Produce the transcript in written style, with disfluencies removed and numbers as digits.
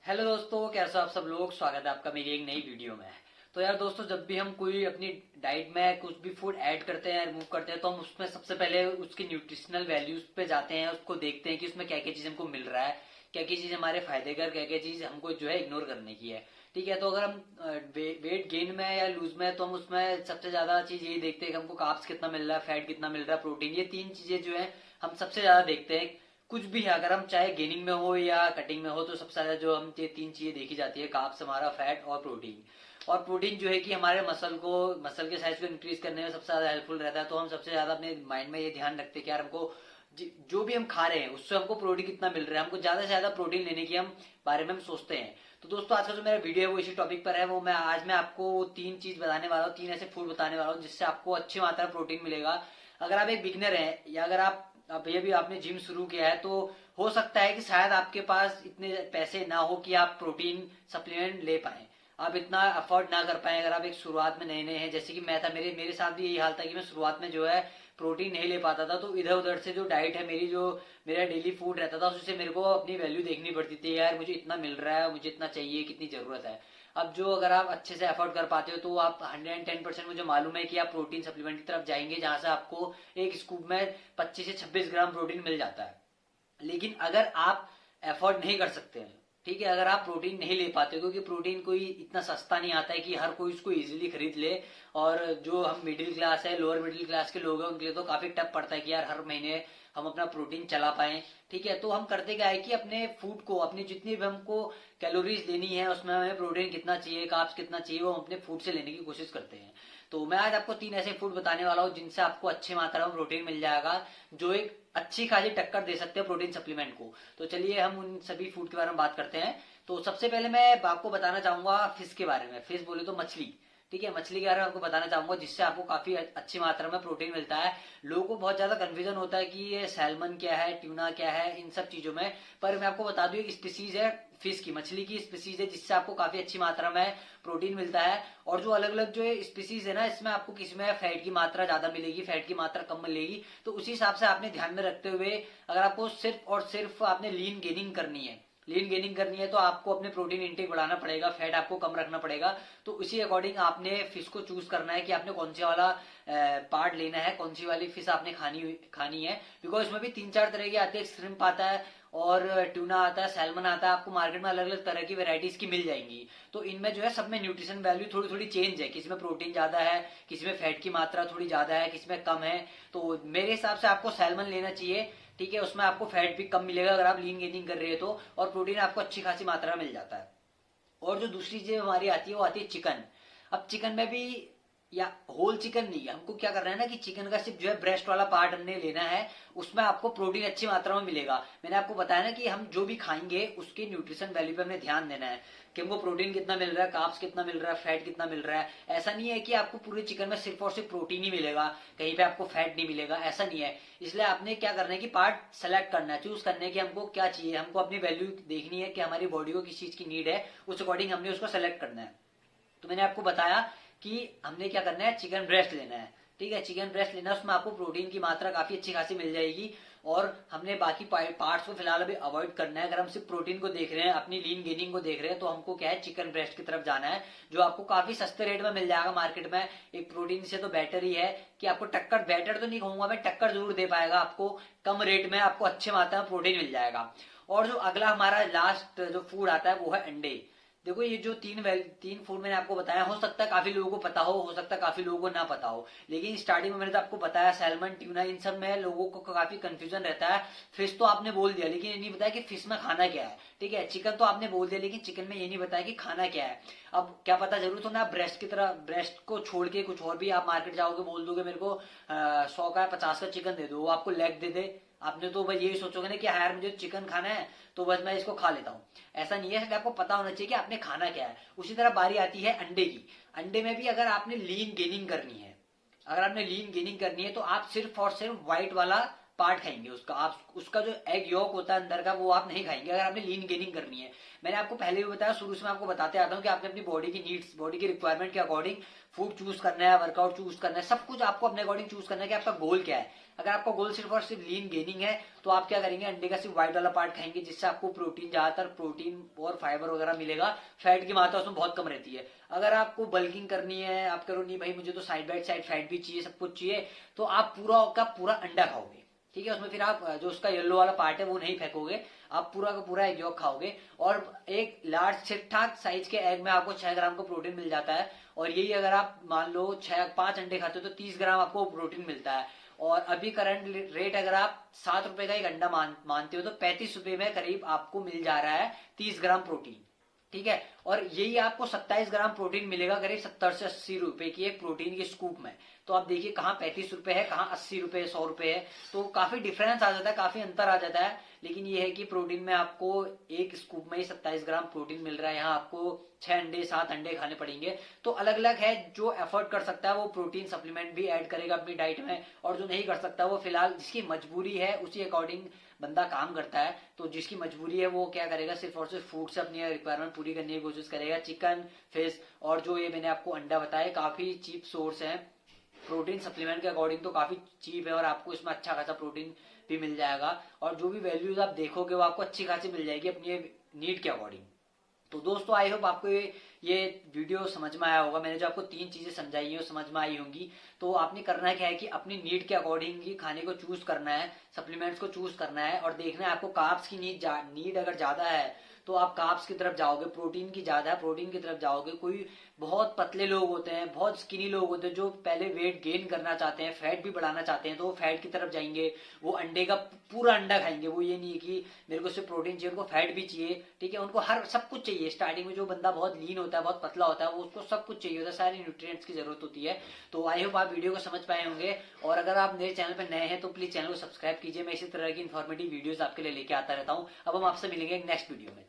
Hello दोस्तों, कैसे हो आप सब लोग। स्वागत है आपका मेरी एक नई वीडियो में। तो यार दोस्तों, जब भी हम कोई अपनी डाइट में कुछ भी फूड ऐड करते हैं, रिमूव करते हैं, तो हम उसमें सबसे पहले उसकी न्यूट्रिशनल वैल्यूज पे जाते हैं, उसको देखते हैं कि उसमें क्या क्या चीज हमको मिल रहा है, क्या क्या चीज हमारे फायदे कर, क्या क्या चीज हमको जो है इग्नोर करने की है। ठीक है, तो अगर हम वेट गेन में या लूज में, तो हम उसमें सबसे ज्यादा चीज यही देखते हैं कि हमको कार्ब्स कितना मिल रहा है, फैट कितना मिल रहा है, प्रोटीन, ये तीन चीजें जो है हम सबसे ज्यादा देखते हैं। कुछ भी है, अगर हम चाहे गेनिंग में हो या कटिंग में हो, तो सबसे ज्यादा जो हम ये तीन चीजें देखी जाती है, कार्ब्स, हमारा फैट और प्रोटीन। और प्रोटीन जो है कि हमारे मसल के साइज को इंक्रीज करने में सबसे ज्यादा हेल्पफुल रहता है। तो हम सबसे ज्यादा अपने माइंड में ये ध्यान रखते हैं कि यार हमको जो भी हम खा रहे हैं उससे हमको प्रोटीन कितना मिल रहा है, हमको ज्यादा से ज्यादा प्रोटीन लेने की हम बारे में हम सोचते हैं। तो दोस्तों, आज का जो मेरा वीडियो है वो इसी टॉपिक पर है। वो मैं आपको वो तीन चीज बताने वाला हूँ, तीन ऐसे फूड बताने वाला हूँ जिससे आपको अच्छी मात्रा में प्रोटीन मिलेगा। अगर आप एक बिगनर हैं या अगर आप ये भी आपने जिम शुरू किया है, तो हो सकता है कि शायद आपके पास इतने पैसे ना हो कि आप प्रोटीन सप्लीमेंट ले पाए, आप इतना अफोर्ड ना कर पाए। अगर आप एक शुरुआत में नए नए हैं, जैसे कि मैं था, मेरे मेरे साथ भी यही हाल था कि मैं शुरुआत में जो है प्रोटीन नहीं ले पाता था। तो इधर उधर से जो डाइट है मेरी, जो मेरा डेली फूड रहता था, उससे मेरे को अपनी वैल्यू देखनी पड़ती थी। यार मुझे इतना मिल रहा है, मुझे इतना चाहिए, कितनी जरूरत है। अब जो अगर आप अच्छे से अफोर्ड कर पाते हो, तो आप 110% मुझे मालूम है कि आप प्रोटीन सप्लीमेंट की तरफ जाएंगे, जहां से आपको एक स्कूप में 25 से 26 ग्राम प्रोटीन मिल जाता है। लेकिन अगर आप एफोर्ड नहीं कर सकते हैं, ठीक है, अगर आप प्रोटीन नहीं ले पाते, क्योंकि प्रोटीन कोई इतना सस्ता नहीं आता है कि हर कोई इसको इजीली खरीद ले। और जो हम मिडिल क्लास है, लोअर मिडिल क्लास के लोग हैं, उनके लिए तो काफी टफ पड़ता है कि यार हर महीने हम अपना प्रोटीन चला पाए। ठीक है, तो हम करते क्या है कि अपने फूड को, अपनी जितनी भी हमको कैलोरीज लेनी है, उसमें हमें प्रोटीन कितना चाहिए, कार्ब्स कितना चाहिए, वो हम अपने फूड से लेने की कोशिश करते हैं। तो मैं आज आपको तीन ऐसे फूड बताने वाला हूँ जिनसे आपको अच्छी मात्रा में प्रोटीन मिल जाएगा, जो एक अच्छी खासी टक्कर दे सकते हैं प्रोटीन सप्लीमेंट को। तो चलिए हम उन सभी फूड के बारे में बात करते हैं। तो सबसे पहले मैं आपको बताना चाहूंगा फिश के बारे में। फिश बोले तो मछली। ठीक है, मछली के बारे में आपको बताना चाहूंगा, जिससे आपको काफी अच्छी मात्रा में प्रोटीन मिलता है। लोगों को बहुत ज्यादा कंफ्यूजन होता है कि ये सैल्मन क्या है, ट्यूना क्या है, इन सब चीजों में। पर मैं आपको बता दूं, एक स्पीसीज है फिश की, मछली की स्पीसीज है, जिससे आपको काफी अच्छी मात्रा में प्रोटीन मिलता है। और जो अलग अलग जो स्पीसीज है ना, इसमें आपको किसी में फैट की मात्रा ज्यादा मिलेगी, फैट की मात्रा कम मिलेगी। तो उसी हिसाब से आपने ध्यान में रखते हुए, अगर आपको सिर्फ और सिर्फ आपने लीन गेनिंग करनी है, तो आपको अपने प्रोटीन इंटेक बढ़ाना पड़ेगा, फैट आपको कम रखना पड़ेगा। तो उसी अकॉर्डिंग आपने फिश को चूज करना है कि आपने कौन सी वाला पार्ट लेना है, कौन सी वाली फिश आपने खानी है। बिकॉज इसमें भी तीन चार तरह की आती है, श्रिम्प आता है और ट्यूना आता है, सैल्मन आता है। आपको मार्केट में अलग अलग तरह की वेराइटीज की मिल जाएंगी। तो इनमें जो है सब में न्यूट्रिशन वैल्यू थोड़ी थोड़ी चेंज है, किसी में प्रोटीन ज्यादा है, किसी में फैट की मात्रा थोड़ी ज्यादा है, किसी में कम है। तो मेरे हिसाब से आपको सैल्मन लेना चाहिए। ठीक है, उसमें आपको फैट भी कम मिलेगा अगर आप लीन गेनिंग कर रहे हो तो, और प्रोटीन आपको अच्छी खासी मात्रा में मिल जाता है। और जो दूसरी चीज हमारी आती है, वो आती है चिकन। अब चिकन में भी, या होल चिकन नहीं, हमको क्या करना है ना कि चिकन का सिर्फ जो है ब्रेस्ट वाला पार्ट हमने लेना है, उसमें आपको प्रोटीन अच्छी मात्रा में मिलेगा। मैंने आपको बताया ना कि हम जो भी खाएंगे उसके न्यूट्रिशन वैल्यू पे हमें ध्यान देना है कि हमको प्रोटीन कितना मिल रहा है, कार्ब्स कितना मिल रहा है, फैट कितना मिल रहा है। ऐसा नहीं है कि आपको पूरे चिकन में सिर्फ और सिर्फ प्रोटीन ही मिलेगा, कहीं पे आपको फैट नहीं मिलेगा, ऐसा नहीं है। इसलिए आपने क्या करना है कि पार्ट सेलेक्ट करना है, चूज करना है कि हमको क्या चाहिए, हमको अपनी वैल्यू देखनी है कि हमारी बॉडी को किस चीज की नीड है, उस अकॉर्डिंग हमने उसको सेलेक्ट करना है। तो मैंने आपको बताया कि हमने क्या करना है, चिकन ब्रेस्ट लेना है। ठीक है, चिकन ब्रेस्ट लेना है, उसमें आपको प्रोटीन की मात्रा काफी अच्छी खासी मिल जाएगी। और हमने बाकी पार्ट्स को फिलहाल अभी अवॉइड करना है। अगर हम सिर्फ प्रोटीन को देख रहे हैं, अपनी लीन गेनिंग को देख रहे हैं, तो हमको क्या है, चिकन ब्रेस्ट की तरफ जाना है, जो आपको काफी सस्ते रेट में मिल जाएगा मार्केट में। एक प्रोटीन से तो बेटर ही है कि आपको टक्कर, बेटर तो नहीं कहूंगा मैं, टक्कर जरूर दे पाएगा आपको। कम रेट में आपको अच्छे मात्रा में प्रोटीन मिल जाएगा। और जो अगला हमारा लास्ट जो फूड आता है, वो है अंडे। देखो, ये जो तीन फूड मैंने आपको बताया, हो सकता है काफी लोगों को पता हो सकता है काफी लोगों को ना पता हो। लेकिन स्टार्टिंग में मैंने तो आपको बताया, सैल्मन, ट्यूना, इन सब में लोगों को काफी कंफ्यूजन रहता है। फिश तो आपने बोल दिया, लेकिन ये नहीं बताया कि फिश में खाना क्या है। ठीक है, चिकन तो आपने बोल दिया, लेकिन चिकन में ये नहीं बताया कि खाना क्या है। अब क्या पता, जरूर तो ना आप ब्रेस्ट की तरह, ब्रेस्ट को छोड़ के कुछ और भी आप मार्केट जाओगे, बोल दोगे मेरे को 100 का 50 का चिकन दे दो, वो आपको लेग दे दे। आपने तो भाई यही सोचोगे ना कि हाँ यार मुझे चिकन खाना है, तो बस मैं इसको खा लेता हूँ। ऐसा नहीं है, आपको पता होना चाहिए कि आपने खाना क्या है। उसी तरह बारी आती है अंडे की। अंडे में भी अगर आपने लीन गेनिंग करनी है, अगर आपने लीन गेनिंग करनी है, तो आप सिर्फ और सिर्फ व्हाइट वाला पार्ट खाएंगे उसका। आप उसका जो एग यॉक होता है अंदर का वो आप नहीं खाएंगे अगर आपने लीन गेनिंग करनी है। मैंने आपको पहले भी बताया, शुरू से मैं आपको बताते आता हूँ कि आपने अपनी बॉडी की नीड्स, बॉडी की रिक्वायरमेंट के अकॉर्डिंग फूड चूज करना है, वर्कआउट चूज करना है, सब कुछ आपको अपने अकॉर्डिंग चूज करना है कि आपका गोल क्या है। अगर आपका गोल सिर्फ और सिर्फ लीन गेनिंग है तो आप क्या करेंगे, अंडे का सिर्फ व्हाइट वाला पार्ट खाएंगे जिससे आपको प्रोटीन, ज्यादातर प्रोटीन और फाइबर वगैरह मिलेगा। फैट की मात्रा उसमें बहुत कम रहती है। अगर आपको बल्किंग करनी है, आप करो नहीं भाई मुझे तो साइड बाय साइड फैट भी चाहिए, सब कुछ चाहिए, तो आप पूरा का पूरा अंडा खाओगे। ठीक है, उसमें फिर आप जो उसका येलो वाला पार्ट है वो नहीं फेंकोगे, आप पूरा का पूरा एग यॉक खाओगे। और एक लार्ज ठीक ठाक साइज के एग में आपको 6 ग्राम का प्रोटीन मिल जाता है। और यही अगर आप मान लो 5 अंडे खाते हो तो 30 ग्राम आपको प्रोटीन मिलता है। और अभी करंट रेट अगर आप 7 रुपए का एक अंडा मानते हो तो 35 रुपए में करीब आपको मिल जा रहा है 30 ग्राम प्रोटीन। ठीक है, और यही आपको 27 ग्राम प्रोटीन मिलेगा करीब 70 से 80 रुपए की एक प्रोटीन की स्कूप में। तो आप देखिए कहाँ 35 रुपए है, कहाँ 80 रुपए, 100 रुपए है, तो काफी डिफरेंस आ जाता है, काफी अंतर आ जाता है। लेकिन ये है कि प्रोटीन में आपको एक स्कूप में ही 27 ग्राम प्रोटीन मिल रहा है। यहाँ आपको 6 अंडे 7 अंडे खाने पड़ेंगे। तो अलग अलग है, जो एफर्ट कर सकता है वो प्रोटीन सप्लीमेंट भी ऐड करेगा अपनी डाइट में, और जो नहीं कर सकता वो फिलहाल जिसकी मजबूरी है उसी अकॉर्डिंग बंदा काम करता है। तो जिसकी मजबूरी है वो क्या करेगा, सिर्फ और सिर्फ फूड से अपनी रिक्वायरमेंट पूरी करने की कोशिश करेगा। चिकन, फिश और जो ये मैंने आपको अंडा बताया काफी चीप सोर्स है प्रोटीन सप्लीमेंट के अकॉर्डिंग, तो काफी चीप है और आपको इसमें अच्छा खासा प्रोटीन भी मिल जाएगा। और जो भी वैल्यूज आप देखोगे वो आपको अच्छी खासी मिल जाएगी अपनी नीड के अकॉर्डिंग। तो दोस्तों आई होप आपको ये वीडियो समझ में आया होगा। मैंने जो आपको 3 चीजें समझाई है वो समझ में आई होंगी। तो आपने करना है क्या है कि अपनी नीड के अकॉर्डिंग ही खाने को चूज करना है, सप्लीमेंट्स को चूज करना है, और देखना है आपको कार्ब्स की नीड अगर ज्यादा है तो आप कार्ब्स की तरफ जाओगे, प्रोटीन की ज्यादा है प्रोटीन की तरफ जाओगे। कोई बहुत पतले लोग होते हैं, बहुत स्किनी लोग होते हैं जो पहले वेट गेन करना चाहते हैं, फैट भी बढ़ाना चाहते हैं, तो वो फैट की तरफ जाएंगे, वो अंडे का पूरा अंडा खाएंगे। वो ये नहीं है कि मेरे को सिर्फ प्रोटीन चाहिए, उनको फैट भी चाहिए। ठीक है, उनको हर सब कुछ चाहिए। स्टार्टिंग में जो बंदा बहुत लीन होता है, बहुत पतला होता है, वो उसको सब कुछ चाहिए होता है, सारे न्यूट्रिएंट्स की जरूरत होती है। तो आई होप आप वीडियो को समझ पाए होंगे। और अगर आप मेरे चैनल पर नए हैं तो प्लीज चैनल को सब्सक्राइब कीजिए। मैं इसी तरह की इन्फॉर्मेटिव वीडियोस आपके लिए लेके आता रहता हूँ। अब हम आपसे मिलेंगे नेक्स्ट वीडियो में।